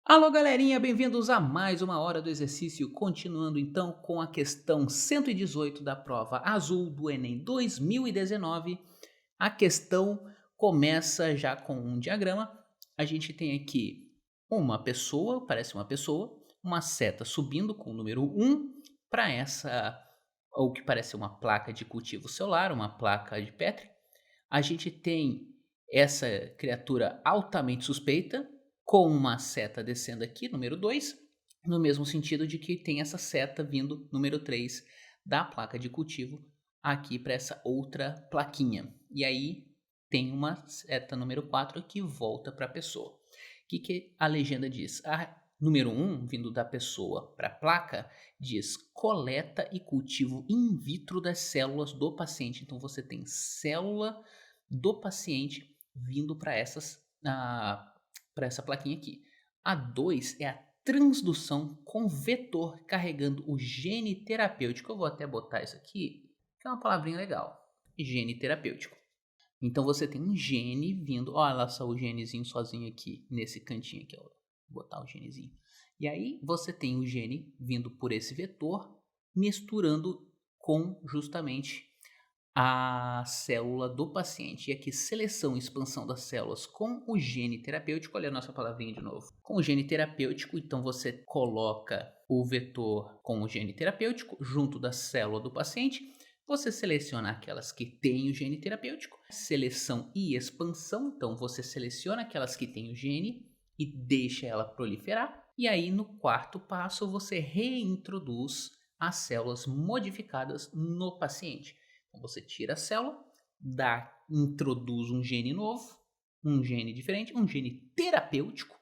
Alô, galerinha, bem-vindos a mais uma hora do exercício, continuando então com a questão 118 da prova azul do Enem 2019. A questão começa já com um diagrama. A gente tem aqui uma pessoa, parece uma pessoa, uma seta subindo com o número 1 para essa, ou que parece uma placa de cultivo celular, uma placa de Petri. A gente tem essa criatura altamente suspeita, com uma seta descendo aqui, número 2, no mesmo sentido de que tem essa seta vindo, número 3, da placa de cultivo aqui para essa outra plaquinha. E aí tem uma seta número 4 que volta para a pessoa. O que a legenda diz? A número 1, vindo da pessoa para a placa, diz coleta e cultivo in vitro das células do paciente. Então você tem célula do paciente vindo para para essa plaquinha aqui. A 2 é a transdução com vetor carregando o gene terapêutico. Eu vou até botar isso aqui, que é uma palavrinha legal. Gene terapêutico. Então você tem um gene vindo. Olha só o genezinho sozinho aqui, nesse cantinho aqui. Ó. Vou botar o genezinho. E aí você tem o gene vindo por esse vetor, misturando com justamente a célula do paciente. E aqui, seleção e expansão das células com o gene terapêutico. Olha a nossa palavrinha de novo. Com o gene terapêutico, então você coloca o vetor com o gene terapêutico junto da célula do paciente. Você seleciona aquelas que têm o gene terapêutico. Seleção e expansão, então você seleciona aquelas que têm o gene e deixa ela proliferar. E aí, no quarto passo, você reintroduz as células modificadas no paciente. Então você tira a célula, introduz um gene novo, um gene diferente, um gene terapêutico,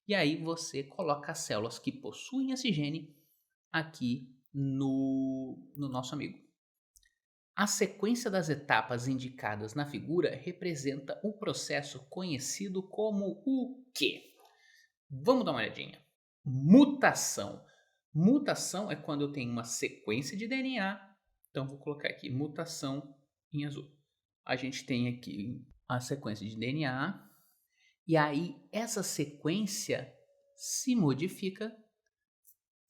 e aí você coloca as células que possuem esse gene aqui no nosso amigo. A sequência das etapas indicadas na figura representa o processo conhecido como o quê? Vamos dar uma olhadinha. Mutação. Mutação é quando eu tenho uma sequência de DNA. Então vou colocar aqui mutação em azul. A gente tem aqui a sequência de DNA e aí essa sequência se modifica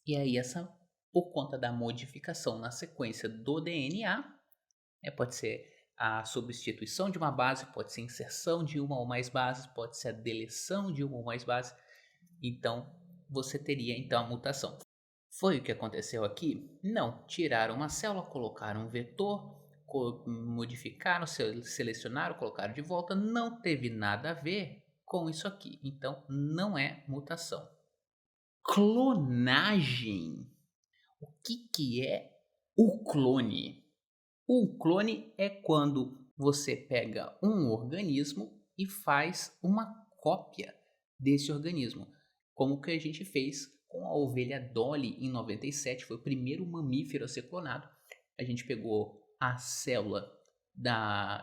e aí essa por conta da modificação na sequência do DNA, pode ser a substituição de uma base, pode ser inserção de uma ou mais bases, pode ser a deleção de uma ou mais bases. Então, você teria então a mutação. Foi o que aconteceu aqui? Não. Tiraram uma célula, colocaram um vetor, modificaram, selecionaram, colocaram de volta. Não teve nada a ver com isso aqui. Então, não é mutação. Clonagem. O que é o clone? O clone é quando você pega um organismo e faz uma cópia desse organismo, como o que a gente fez com a ovelha Dolly em 97, foi o primeiro mamífero a ser clonado. A gente pegou a célula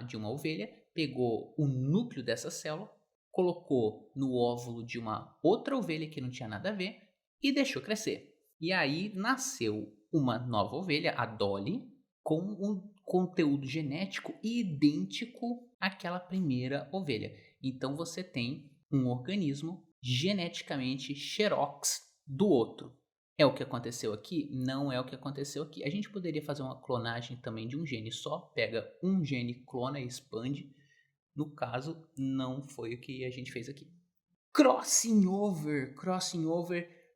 de uma ovelha, pegou o núcleo dessa célula, colocou no óvulo de uma outra ovelha que não tinha nada a ver e deixou crescer. E aí nasceu uma nova ovelha, a Dolly, com um conteúdo genético idêntico àquela primeira ovelha. Então você tem um organismo geneticamente xerox do outro. É o que aconteceu aqui? Não é o que aconteceu aqui. A gente poderia fazer uma clonagem também de um gene só, pega um gene, clona e expande. No caso, não foi o que a gente fez aqui. Crossing over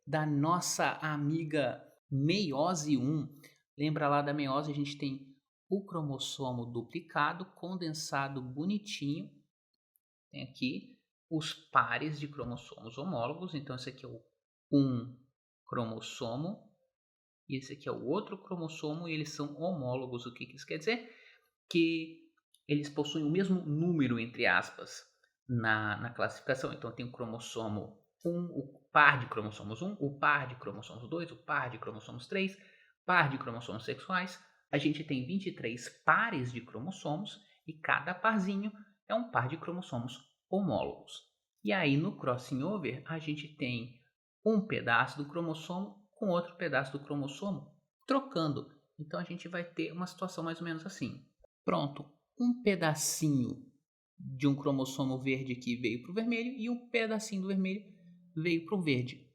da nossa amiga meiose 1. Lembra lá da meiose, a gente tem o cromossomo duplicado, condensado bonitinho. Tem aqui os pares de cromossomos homólogos. Então esse aqui é o um cromossomo e esse aqui é o outro cromossomo e eles são homólogos. O que isso quer dizer? Que eles possuem o mesmo número, entre aspas, na classificação. Então tem o cromossomo 1, o par de cromossomos 1, o par de cromossomos 2, o par de cromossomos 3, par de cromossomos sexuais. A gente tem 23 pares de cromossomos e cada parzinho é um par de cromossomos homólogos. E aí no crossing over a gente tem um pedaço do cromossomo com outro pedaço do cromossomo trocando. Então a gente vai ter uma situação mais ou menos assim. Pronto, um pedacinho de um cromossomo verde aqui veio para o vermelho e um pedacinho do vermelho veio para o verde.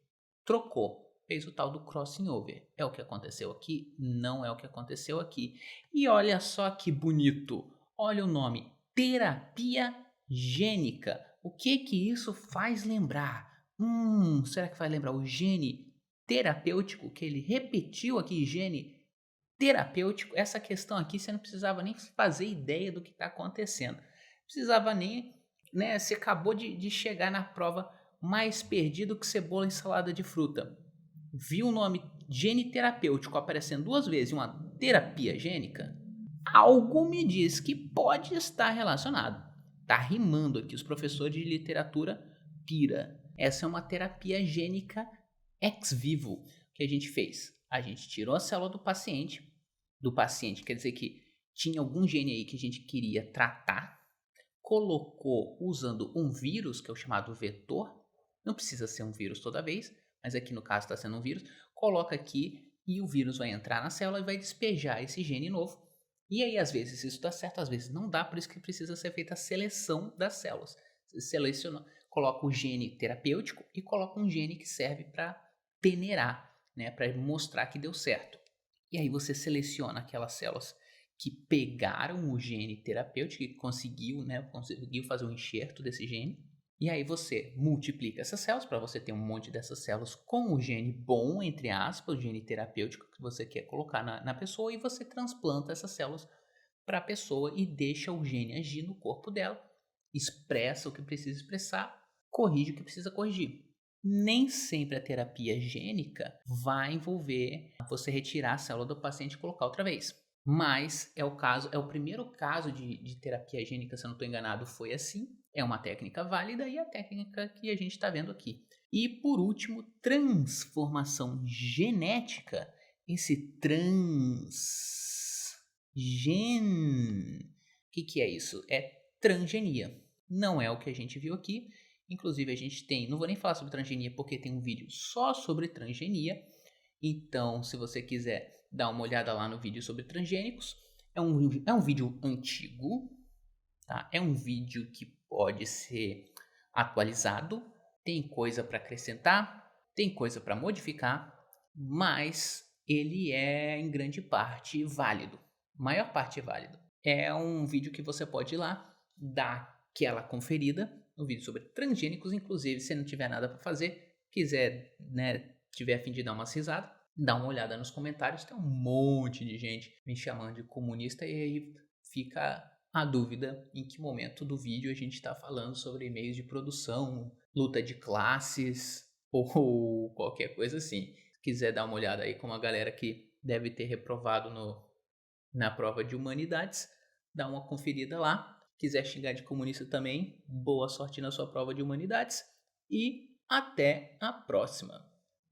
Trocou. Fez o tal do crossing over. É o que aconteceu aqui? Não é o que aconteceu aqui. E olha só que bonito. Olha o nome. Terapia gênica. O que que isso faz lembrar? Será que faz lembrar o gene terapêutico que ele repetiu aqui, gene terapêutico? Essa questão aqui você não precisava nem fazer ideia do que está acontecendo. Não precisava nem, né? Você acabou de chegar na prova mais perdido que cebola em salada de fruta. Viu o nome gene terapêutico aparecendo 2 vezes em uma terapia gênica? Algo me diz que pode estar relacionado. Tá rimando aqui, os professores de literatura pira. Essa é uma terapia gênica ex vivo que a gente fez. A gente tirou a célula do paciente quer dizer que tinha algum gene aí que a gente queria tratar, colocou usando um vírus, que é o chamado vetor, não precisa ser um vírus toda vez, mas aqui no caso está sendo um vírus, coloca aqui e o vírus vai entrar na célula e vai despejar esse gene novo. E aí, às vezes, isso dá certo, às vezes não dá, por isso que precisa ser feita a seleção das células. Você seleciona, coloca o gene terapêutico e coloca um gene que serve para peneirar, né, para mostrar que deu certo. E aí você seleciona aquelas células que pegaram o gene terapêutico e conseguiu fazer um enxerto desse gene. E aí você multiplica essas células para você ter um monte dessas células com o gene bom, entre aspas, o gene terapêutico que você quer colocar na pessoa, e você transplanta essas células para a pessoa e deixa o gene agir no corpo dela, expressa o que precisa expressar, corrige o que precisa corrigir. Nem sempre a terapia gênica vai envolver você retirar a célula do paciente e colocar outra vez. Mas é o primeiro caso de terapia gênica, se eu não estou enganado, foi assim. É uma técnica válida e a técnica que a gente está vendo aqui. E por último, transformação genética. Esse o que é isso? É transgenia. Não é o que a gente viu aqui. Inclusive a gente tem, não vou nem falar sobre transgenia porque tem um vídeo só sobre transgenia. Então, se você quiser dar uma olhada lá no vídeo sobre transgênicos, é um vídeo antigo, tá? É um vídeo que pode ser atualizado, tem coisa para acrescentar, tem coisa para modificar, mas ele é em grande parte válido. Maior parte é válido. É um vídeo que você pode ir lá, dar aquela conferida no vídeo sobre transgênicos, inclusive se não tiver nada para fazer, quiser, né, tiver a fim de dar uma risada, dá uma olhada nos comentários, tem um monte de gente me chamando de comunista e aí fica a dúvida em que momento do vídeo a gente está falando sobre meios de produção, luta de classes ou qualquer coisa assim. Se quiser dar uma olhada aí com uma galera que deve ter reprovado na prova de humanidades, dá uma conferida lá. Quiser xingar de comunista também, boa sorte na sua prova de humanidades e até a próxima.